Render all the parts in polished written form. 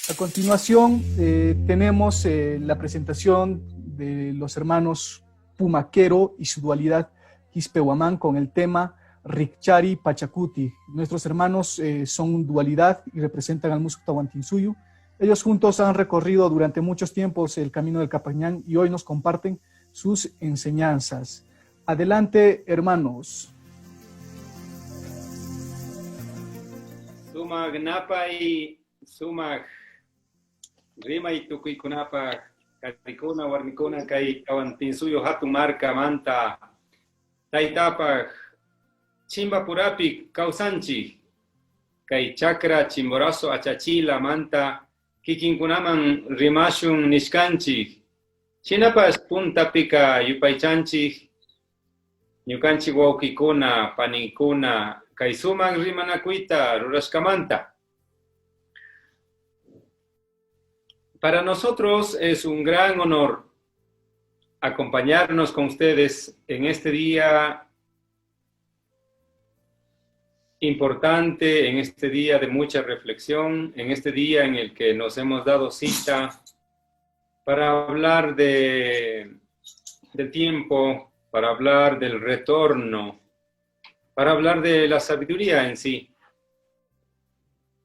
A continuación tenemos la presentación de los hermanos Pumaquero y su dualidad Quispehuamán con el tema Rikchari Pachacuti. Nuestros hermanos son dualidad y representan al Musuk Tahuantinsuyo. Ellos juntos han recorrido durante muchos tiempos el camino del Capañán y hoy nos comparten sus enseñanzas. Adelante, hermanos. Sumak Napai, Sumak Rima y Tukuikunapa, Karikuna, Warmikuna, Kai Tahuantinsuyo, Hatumarca, Manta, Taitapa, Chimba Purapi, Causanchi, Kai Chakra, Chimborazo, Achachila, Manta, Kikinkunaman, Rimashun, Nishkanchi, Chinapas, Punta Pica, Yupaichanchi, Yukanchi, Waukikuna, Panikuna, Kai Suman, Rimanakuita, Ruraskamanta. Para nosotros es un gran honor acompañarnos con ustedes en este día importante, en este día de mucha reflexión, en este día en el que nos hemos dado cita para hablar del tiempo, para hablar del retorno, para hablar de la sabiduría en sí.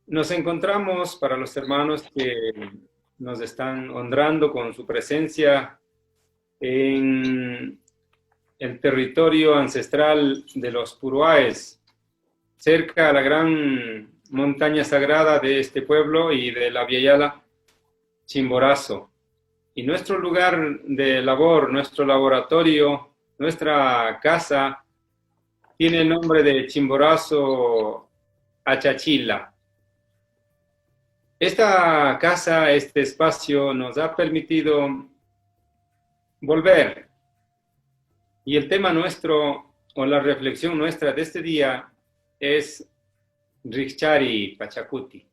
Nos encontramos, para los hermanos que nos están honrando con su presencia en el territorio ancestral de los Puruáes, cerca a la gran montaña sagrada de este pueblo y de la Viayala, Chimborazo. Y nuestro lugar de labor, nuestro laboratorio, nuestra casa, tiene el nombre de Chimborazo Achachila. Esta casa, este espacio nos ha permitido volver. Y el tema nuestro, o la reflexión nuestra de este día, es Rikchari Pachacuti.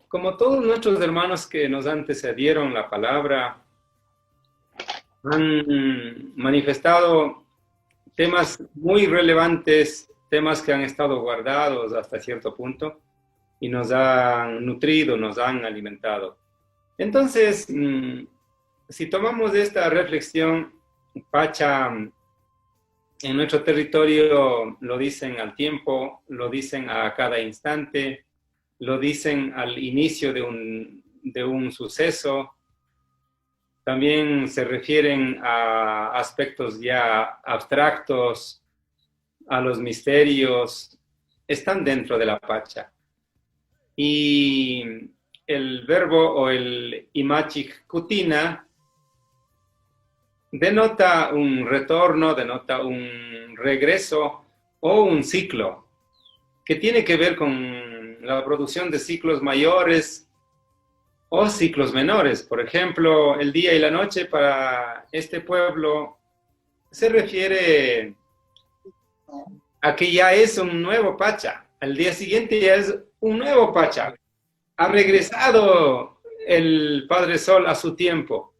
Como todos nuestros hermanos que nos antecedieron la palabra, han manifestado temas muy relevantes, temas que han estado guardados hasta cierto punto, y nos han nutrido, nos han alimentado. Entonces, si tomamos esta reflexión, Pacha, en nuestro territorio lo dicen al tiempo, lo dicen a cada instante, lo dicen al inicio de un suceso. También se refieren a aspectos ya abstractos, a los misterios, están dentro de la Pacha. Y el verbo o el imachik kutina denota un retorno, denota un regreso o un ciclo que tiene que ver con la producción de ciclos mayores o ciclos menores. Por ejemplo, el día y la noche para este pueblo se refiere a que ya es un nuevo Pacha. Al día siguiente ya es un nuevo Pacha. Ha regresado el Padre Sol a su tiempo,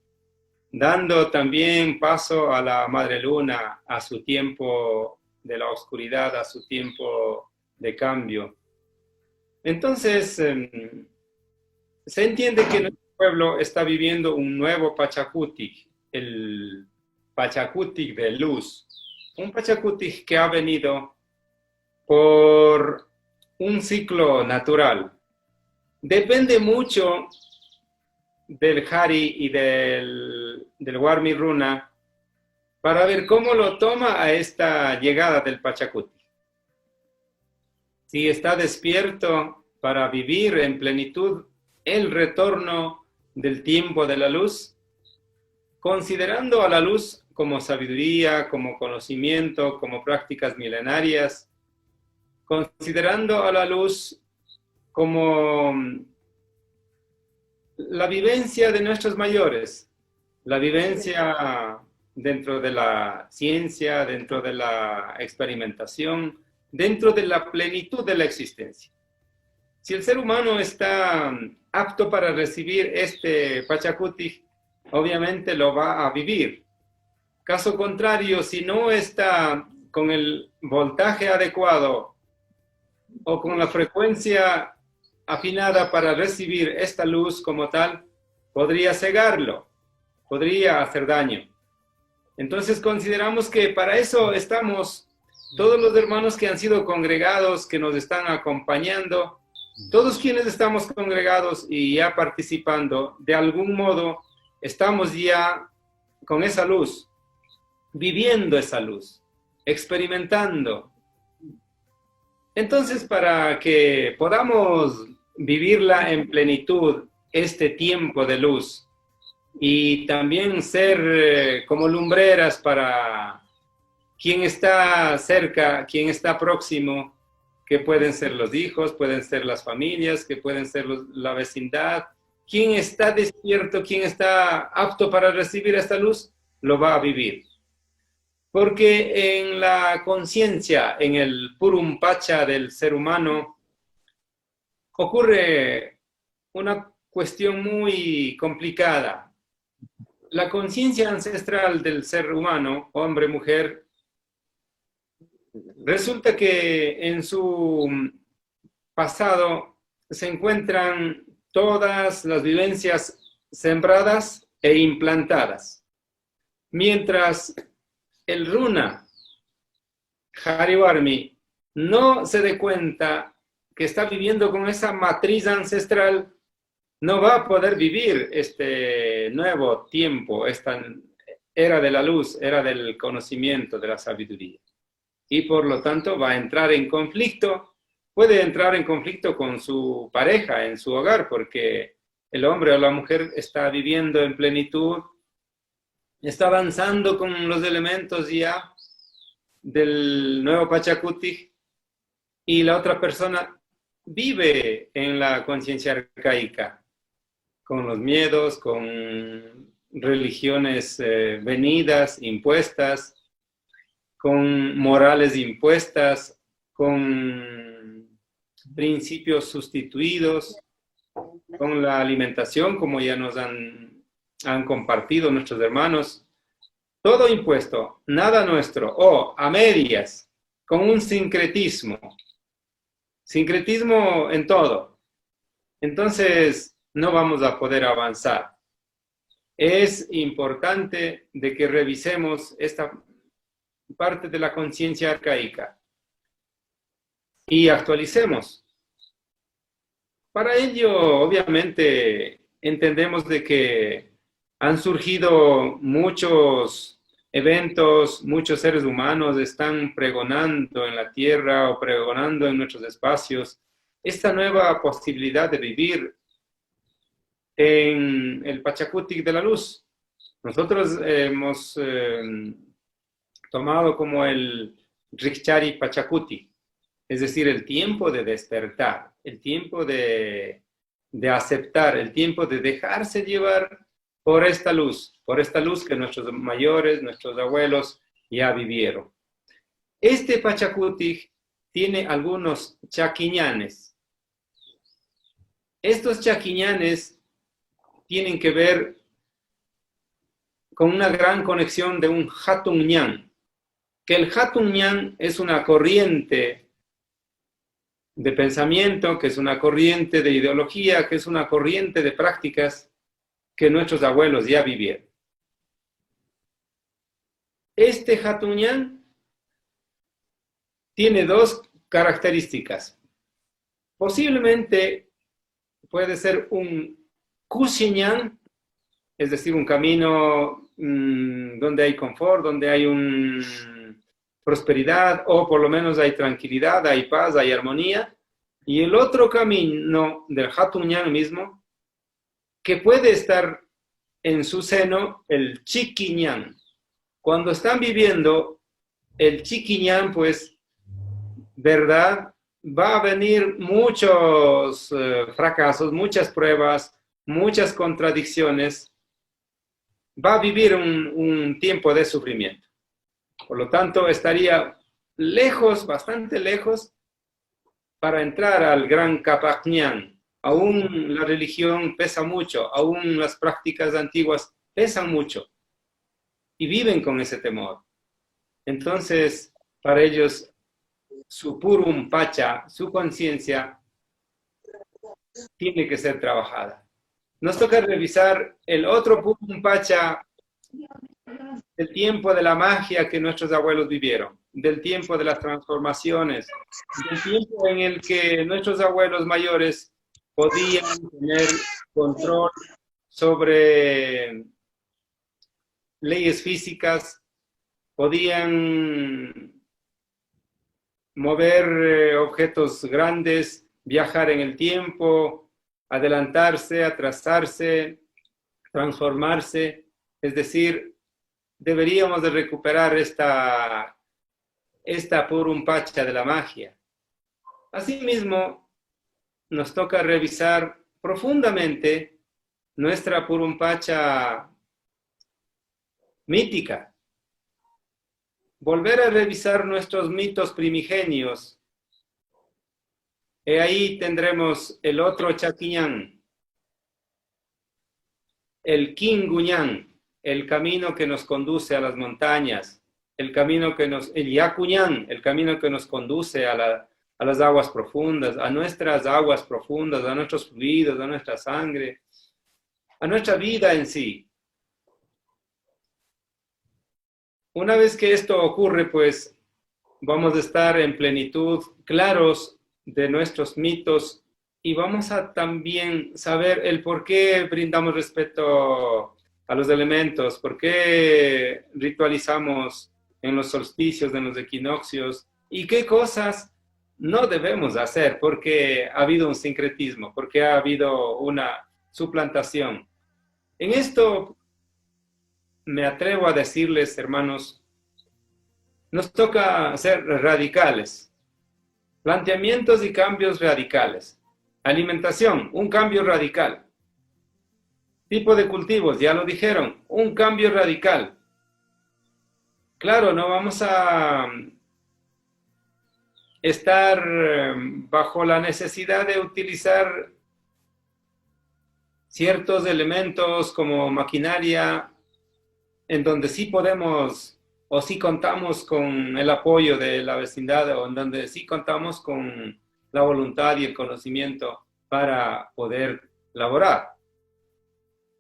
dando también paso a la Madre Luna, a su tiempo de la oscuridad, a su tiempo de cambio. Entonces, se entiende que nuestro pueblo está viviendo un nuevo Pachacutic, el Pachacutic de luz. Un Pachacutic que ha venido por un ciclo natural. Depende mucho del Hari y del Warmi Runa para ver cómo lo toma a esta llegada del Pachacuti. Si está despierto para vivir en plenitud el retorno del tiempo de la luz, considerando a la luz como sabiduría, como conocimiento, como prácticas milenarias, considerando a la luz como la vivencia de nuestros mayores, la vivencia dentro de la ciencia, dentro de la experimentación, dentro de la plenitud de la existencia. Si el ser humano está apto para recibir este Pachacuti, obviamente lo va a vivir. Caso contrario, si no está con el voltaje adecuado o con la frecuencia afinada para recibir esta luz como tal, podría cegarlo, podría hacer daño. Entonces consideramos que para eso estamos todos los hermanos que han sido congregados, que nos están acompañando, todos quienes estamos congregados y ya participando, de algún modo estamos ya con esa luz, viviendo esa luz, experimentando. Entonces, para que podamos vivirla en plenitud, este tiempo de luz, y también ser como lumbreras para quien está cerca, quien está próximo, que pueden ser los hijos, pueden ser las familias, que pueden ser la vecindad. Quien está despierto, quien está apto para recibir esta luz, lo va a vivir. Porque en la conciencia, en el purum pacha del ser humano, ocurre una cuestión muy complicada. La conciencia ancestral del ser humano, hombre, mujer, resulta que en su pasado se encuentran todas las vivencias sembradas e implantadas. Mientras el runa, Harivarmi, no se dé cuenta que está viviendo con esa matriz ancestral, no va a poder vivir este nuevo tiempo, esta era de la luz, era del conocimiento, de la sabiduría. Y por lo tanto va a entrar en conflicto, puede entrar en conflicto con su pareja en su hogar, porque el hombre o la mujer está viviendo en plenitud, está avanzando con los elementos ya del nuevo Pachacuti, y la otra persona vive en la conciencia arcaica, con los miedos, con religiones venidas, impuestas, con morales impuestas, con principios sustituidos, con la alimentación, como ya nos han compartido nuestros hermanos, todo impuesto, nada nuestro, o a medias, con un sincretismo en todo. Entonces, no vamos a poder avanzar. Es importante de que revisemos esta parte de la conciencia arcaica y actualicemos. Para ello, obviamente, entendemos de que han surgido muchos eventos, muchos seres humanos están pregonando en la tierra o pregonando en nuestros espacios esta nueva posibilidad de vivir en el Pachacuti de la luz. Nosotros hemos tomado como el Rikchari Pachacuti, es decir, el tiempo de despertar, el tiempo de aceptar, el tiempo de dejarse llevar por esta luz que nuestros mayores, nuestros abuelos ya vivieron. Este Pachacuti tiene algunos chaquiñanes. Estos chaquiñanes tienen que ver con una gran conexión de un Hatun Ñan, que el Hatun Ñan es una corriente de pensamiento, que es una corriente de ideología, que es una corriente de prácticas que nuestros abuelos ya vivieron. Este Hatun Ñan tiene dos características. Posiblemente puede ser un Kushiñan, es decir, un camino donde hay confort, donde hay prosperidad, o por lo menos hay tranquilidad, hay paz, hay armonía. Y el otro camino del Hatun Ñan mismo, que puede estar en su seno el Chiquiñán. Cuando están viviendo el Chiquiñán, pues, verdad, va a venir muchos fracasos, muchas pruebas, muchas contradicciones, va a vivir un tiempo de sufrimiento. Por lo tanto, estaría lejos, bastante lejos, para entrar al gran Kapakñán. Aún la religión pesa mucho, aún las prácticas antiguas pesan mucho y viven con ese temor. Entonces, para ellos, su purum pacha, su conciencia, tiene que ser trabajada. Nos toca revisar el otro purum pacha del tiempo de la magia que nuestros abuelos vivieron, del tiempo de las transformaciones, del tiempo en el que nuestros abuelos mayores podían tener control sobre leyes físicas, podían mover objetos grandes, viajar en el tiempo, adelantarse, atrasarse, transformarse. Es decir, deberíamos de recuperar esta purum pacha de la magia. Asimismo, nos toca revisar profundamente nuestra purum pacha mítica. Volver a revisar nuestros mitos primigenios. Y ahí tendremos el otro Chaquiñán, el Kinguñán, el camino que nos conduce a las montañas, el Yacuñán, el camino que nos conduce a las aguas profundas, a nuestras aguas profundas, a nuestros fluidos, a nuestra sangre, a nuestra vida en sí. Una vez que esto ocurre, pues vamos a estar en plenitud, claros de nuestros mitos, y vamos a también saber el por qué brindamos respeto a los elementos, por qué ritualizamos en los solsticios, en los equinoccios, y qué cosas no debemos hacer porque ha habido un sincretismo, porque ha habido una suplantación. En esto me atrevo a decirles, hermanos, nos toca ser radicales. Planteamientos y cambios radicales. Alimentación, un cambio radical. Tipo de cultivos, ya lo dijeron, un cambio radical. Claro, no vamos a estar bajo la necesidad de utilizar ciertos elementos como maquinaria, en donde sí podemos o sí contamos con el apoyo de la vecindad, o en donde sí contamos con la voluntad y el conocimiento para poder laborar.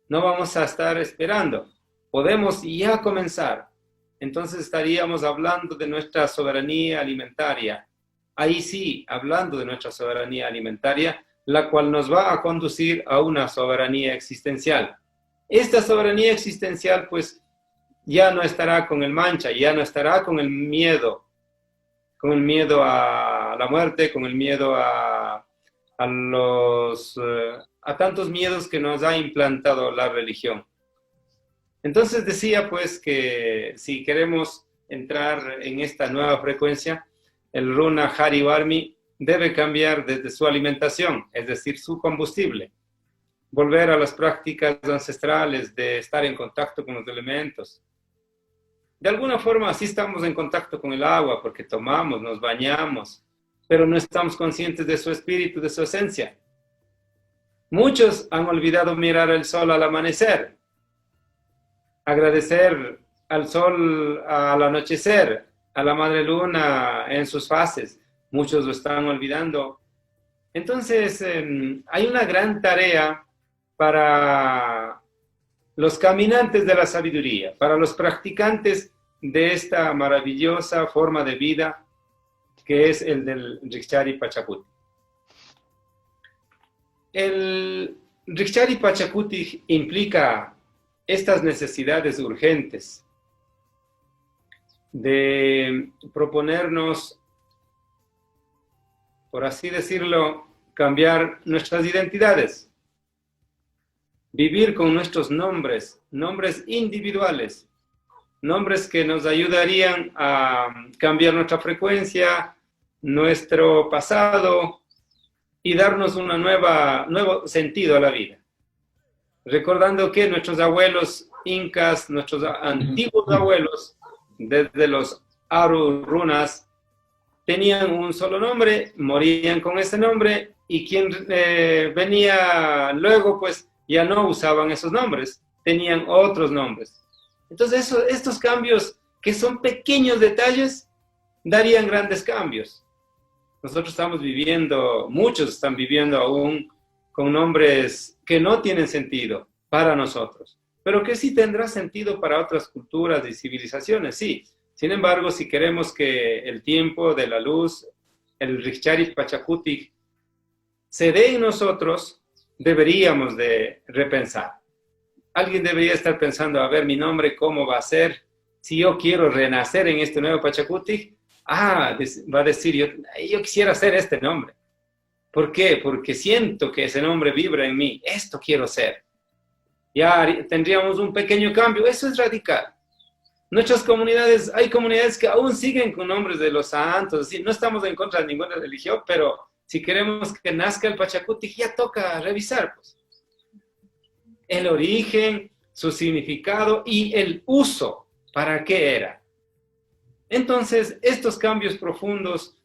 No vamos a estar esperando, podemos ya comenzar. Entonces estaríamos hablando de nuestra soberanía alimentaria. Ahí sí, hablando de nuestra soberanía alimentaria, la cual nos va a conducir a una soberanía existencial. Esta soberanía existencial, pues, ya no estará con el mancha, ya no estará con el miedo a la muerte, con el miedo a tantos miedos que nos ha implantado la religión. Entonces decía pues que si queremos entrar en esta nueva frecuencia, el Runa Hari Varmi debe cambiar desde su alimentación, es decir, su combustible. Volver a las prácticas ancestrales de estar en contacto con los elementos. De alguna forma sí estamos en contacto con el agua porque tomamos, nos bañamos, pero no estamos conscientes de su espíritu, de su esencia. Muchos han olvidado mirar el sol al amanecer, agradecer al sol al anochecer, a la madre luna en sus fases. Muchos lo están olvidando. Entonces, hay una gran tarea para los caminantes de la sabiduría, para los practicantes de esta maravillosa forma de vida que es el del Rikchari Pachacuti. El Rikchari Pachacuti implica estas necesidades urgentes de proponernos, por así decirlo, cambiar nuestras identidades. Vivir con nuestros nombres individuales, nombres que nos ayudarían a cambiar nuestra frecuencia, nuestro pasado y darnos nuevo sentido a la vida. Recordando que nuestros abuelos incas, nuestros antiguos abuelos, desde los Aru runas, tenían un solo nombre, morían con ese nombre, y quien venía luego, pues ya no usaban esos nombres, tenían otros nombres. Entonces estos cambios, que son pequeños detalles, darían grandes cambios. Nosotros estamos viviendo, muchos están viviendo aún con nombres que no tienen sentido para nosotros, pero que sí tendrá sentido para otras culturas y civilizaciones, sí. Sin embargo, si queremos que el tiempo de la luz, el Rikchari Pachacutic, se dé en nosotros, deberíamos de repensar. Alguien debería estar pensando, a ver, mi nombre, ¿cómo va a ser? Si yo quiero renacer en este nuevo Pachacutic, va a decir, yo quisiera ser este nombre. ¿Por qué? Porque siento que ese nombre vibra en mí. Esto quiero ser. Ya tendríamos un pequeño cambio. Eso es radical. Nuestras comunidades, hay comunidades que aún siguen con nombres de los santos. Así, no estamos en contra de ninguna religión, pero si queremos que nazca el Pachacutic, ya toca revisar, pues, el origen, su significado y el uso. ¿Para qué era? Entonces, estos cambios profundos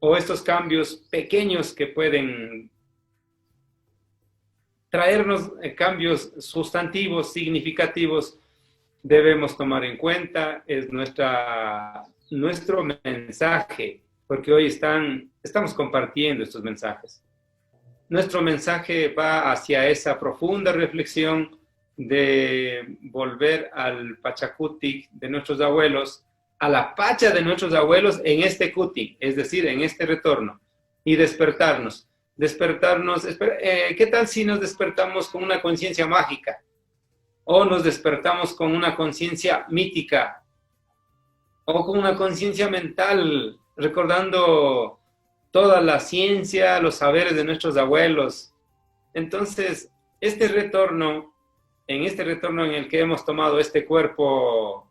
o estos cambios pequeños que pueden traernos cambios sustantivos, significativos, debemos tomar en cuenta. Es nuestro mensaje, porque hoy estamos compartiendo estos mensajes. Nuestro mensaje va hacia esa profunda reflexión de volver al Pachacutic de nuestros abuelos, a la pacha de nuestros abuelos en este cutic, es decir, en este retorno, y despertarnos. ¿Qué tal si nos despertamos con una conciencia mágica? O nos despertamos con una conciencia mítica, o con una conciencia mental, recordando toda la ciencia, los saberes de nuestros abuelos. Entonces, en este retorno en el que hemos tomado este cuerpo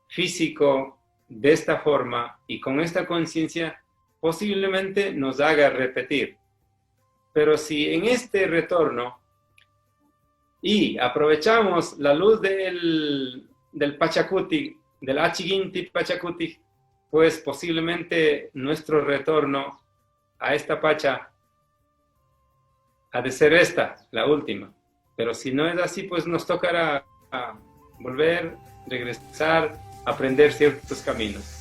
físico de esta forma y con esta conciencia, posiblemente nos haga repetir. Pero si en este retorno y aprovechamos la luz del Pachacutic, del Achiginti Pachacutic, pues posiblemente nuestro retorno a esta pacha ha de ser la última. Pero si no es así, pues nos tocará volver, regresar, aprender ciertos caminos.